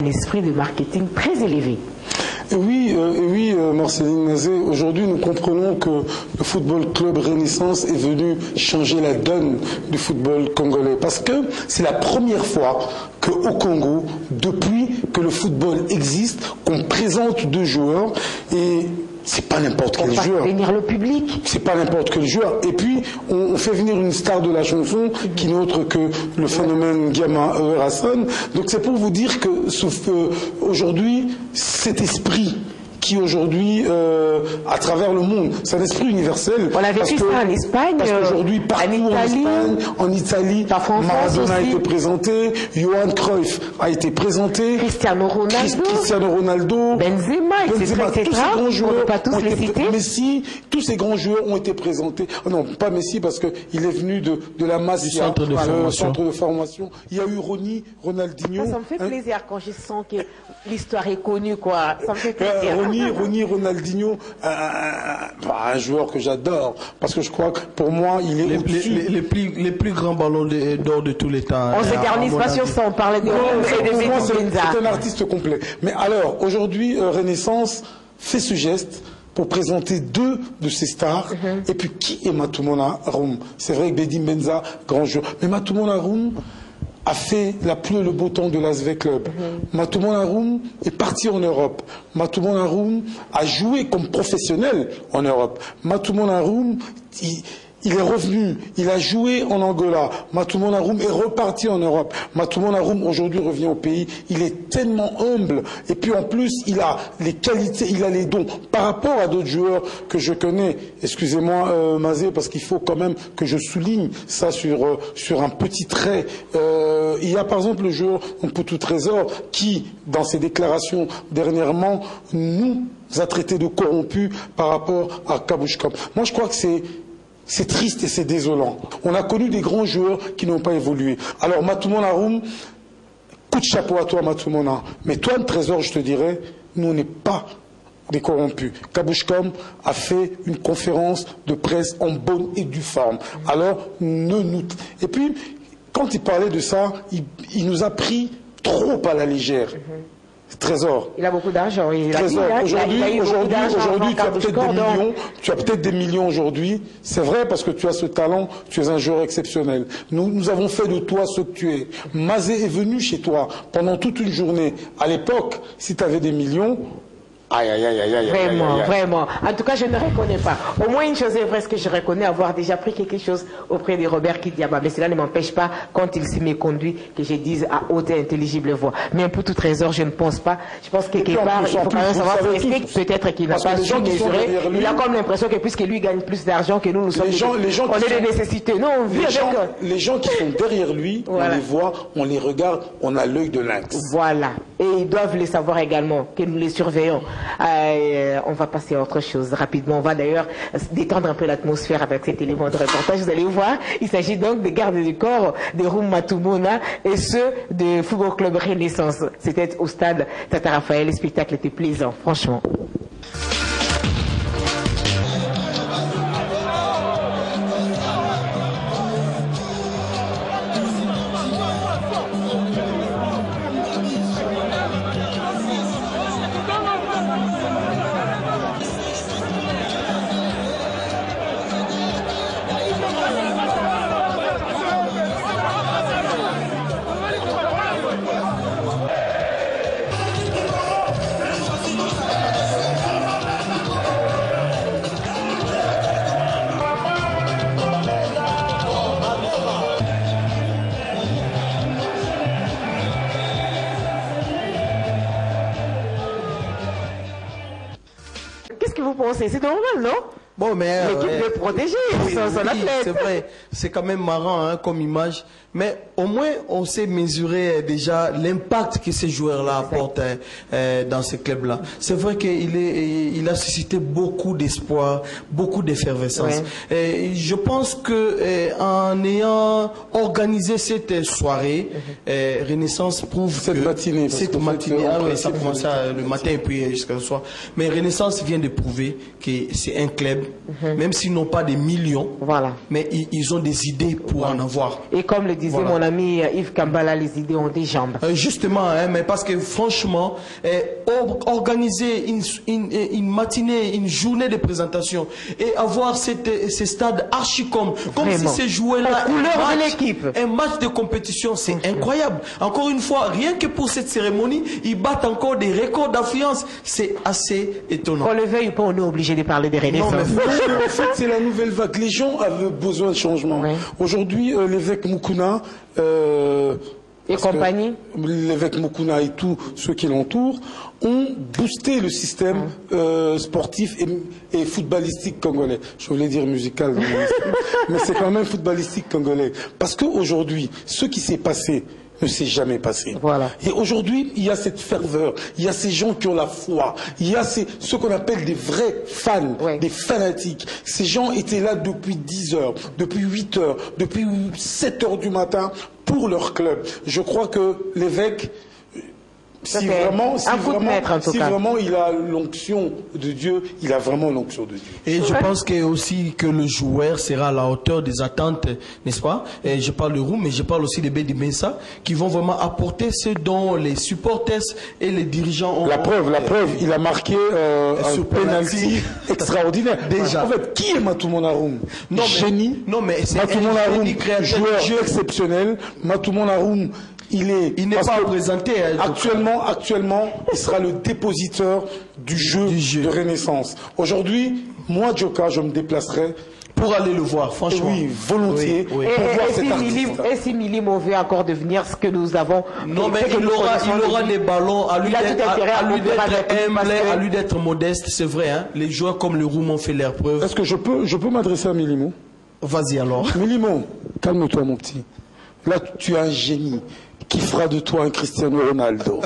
un esprit de marketing très élevé. Oui, Marceline Mazet, aujourd'hui nous comprenons que le football club Renaissance est venu changer la donne du football congolais. Parce que c'est la première fois qu'au Congo, depuis que le football existe, qu'on présente deux joueurs et c'est pas n'importe quel joueur. Venir le public. C'est pas n'importe quel joueur. Et puis, on fait venir une star de la chanson qui n'est autre que le phénomène Gamma Hassan. Donc c'est pour vous dire que aujourd'hui, cet esprit qui aujourd'hui, à travers le monde, c'est un esprit universel. On a vécu ça en Espagne, parce qu'aujourd'hui, partout en Italie, Maradona a été présenté, Johan Cruyff a été présenté, Cristiano Ronaldo, Benzema, etc. Tous ces grands joueurs pas tous les citer. Messi, tous ces grands joueurs ont été présentés. Oh non, pas Messi parce qu'il est venu de la Masia, du centre de formation. Il y a eu Ronaldinho. Ça me fait plaisir quand je sens que l'histoire est connue, quoi. Ça me fait plaisir. Ronaldinho, un joueur que j'adore, parce que je crois que pour moi, il est les plus grands ballons d'or de tous les temps. On ne s'éternise pas sur ça, on parle de c'est un artiste complet. Mais alors, aujourd'hui, Renaissance fait ce geste pour présenter deux de ses stars. Et puis, qui est Matumona Rum? C'est vrai que Bedim Benza, grand joueur. Mais Matumona Rum a fait la pluie et le beau temps de l'Asvel Club. Matumona Rum est parti en Europe. Matumona Rum a joué comme professionnel en Europe. Matumona Rum, il est revenu, il a joué en Angola. Matumona Rum est reparti en Europe. Matumona Rum aujourd'hui revient au pays. Il est tellement humble. Et puis en plus, il a les qualités, il a les dons. Par rapport à d'autres joueurs que je connais, excusez-moi Mazé, parce qu'il faut quand même que je souligne ça sur un petit trait. Il y a par exemple le joueur Mputu Trésor qui, dans ses déclarations dernièrement, nous a traités de corrompus par rapport à Kabushkam. Moi je crois que c'est triste et c'est désolant. On a connu des grands joueurs qui n'ont pas évolué. Alors Matumona Rum, coup de chapeau à toi Matumona. Mais toi, le Trésor, je te dirais, nous on n'est pas des corrompus. Kabushkam a fait une conférence de presse en bonne et due forme. Alors, et puis, quand il parlait de ça, il nous a pris trop à la légère. Trésor. Il a beaucoup d'argent. Aujourd'hui, tu as peut-être des millions aujourd'hui. C'est vrai parce que tu as ce talent, tu es un joueur exceptionnel. Nous avons fait de toi ce que tu es. Mazé est venu chez toi pendant toute une journée. À l'époque, si tu avais des millions, Vraiment. En tout cas, je ne reconnais pas. Au moins, une chose est vraie, ce que je reconnais avoir déjà pris quelque chose auprès de Robert Kidiaba. Mais cela ne m'empêche pas, quand il s'y méconduit, que je dise à haute et intelligible voix. Mais pour tout Trésor, je ne pense pas. Je pense que quelque part, il faut quand même savoir peut-être qu'il n'a pas su mesurer. Il a comme l'impression que puisque lui gagne plus d'argent que nous sommes, on est des nécessités. Non, on vit avec les gens qui sont derrière lui, on les voit, on les regarde, on a l'œil de lynx. Voilà. Et ils doivent le savoir également, que nous les surveillons. On va passer à autre chose rapidement. On va d'ailleurs détendre un peu l'atmosphère avec cet élément de reportage. Vous allez voir, il s'agit donc des gardes du corps de Rum Matumona et ceux de Football Club Renaissance. C'était au stade Tata Raphaël. Le spectacle était plaisant, franchement. C'est normal, non? Bon, mais l'équipe de protéger son athlète. C'est vrai, c'est quand même marrant hein, comme image. Mais au moins, on sait mesurer déjà l'impact que ces joueurs-là apportent dans ce club-là. C'est vrai qu'il a suscité beaucoup d'espoir, beaucoup d'effervescence. Ouais. Je pense que en ayant organisé cette soirée, Renaissance prouve cette matinée. Cette matinée, ça commence le matin et puis jusqu'à ce soir. Mais Renaissance vient de prouver que c'est un club même s'ils n'ont pas des millions, Voilà. mais ils ont des idées pour en avoir. Et comme le disait mon ami Yves Kambala, les idées ont des jambes. Justement, hein, mais parce que franchement, organiser une matinée, une journée de présentation et avoir ces stades archi-comme si ces joueurs-là, un match de compétition, c'est incroyable. Encore une fois, rien que pour cette cérémonie, ils battent encore des records d'affluence. C'est assez étonnant. Qu'on le veuille ou pas, on est obligé de parler de Renaissance. Non, mais en fait, c'est la nouvelle vague. Les gens avaient besoin de changement. Oui. Aujourd'hui, l'évêque Mukuna et compagnie, l'évêque Mukuna et tous ceux qui l'entourent ont boosté le système sportif et footballistique congolais. Je voulais dire musical, mais c'est quand même footballistique congolais. Parce qu'aujourd'hui, ce qui s'est passé ne s'est jamais passé. Voilà. Et aujourd'hui, il y a cette ferveur, il y a ces gens qui ont la foi, il y a ce qu'on appelle des vrais fans, des fanatiques. Ces gens étaient là depuis 10 heures, depuis 8 heures, depuis 7 heures du matin pour leur club. Je crois que l'évêque, si vraiment il a l'onction de Dieu, il a vraiment l'onction de Dieu. Et je pense que aussi que le joueur sera à la hauteur des attentes, n'est-ce pas? Et je parle de Roux, mais je parle aussi de Bedi Mensa, qui vont vraiment apporter ce dont les supporters et les dirigeants ont. La preuve, il a marqué un penalty extraordinaire. Déjà. En fait, qui est Matumona Roum? Génie. Non, mais c'est Matumona Roum, joueur exceptionnel. Matumona Roum, il n'est pas représenté. Actuellement, il sera le dépositeur du jeu de Renaissance. Aujourd'hui, moi, Djoka, je me déplacerai pour aller le voir, franchement. Oui, volontiers. Oui. Pour voir cet artiste. Et si Milimo veut encore devenir ce que nous avons. Non, mais il aura des ballons. À lui d'être humble, à lui d'être modeste, c'est vrai. Hein? Les joueurs comme le Roum ont fait leur preuve. Est-ce que je peux m'adresser à Milimo? Vas-y alors. Milimo, calme-toi, mon petit. Là, tu es un génie qui fera de toi un Cristiano Ronaldo.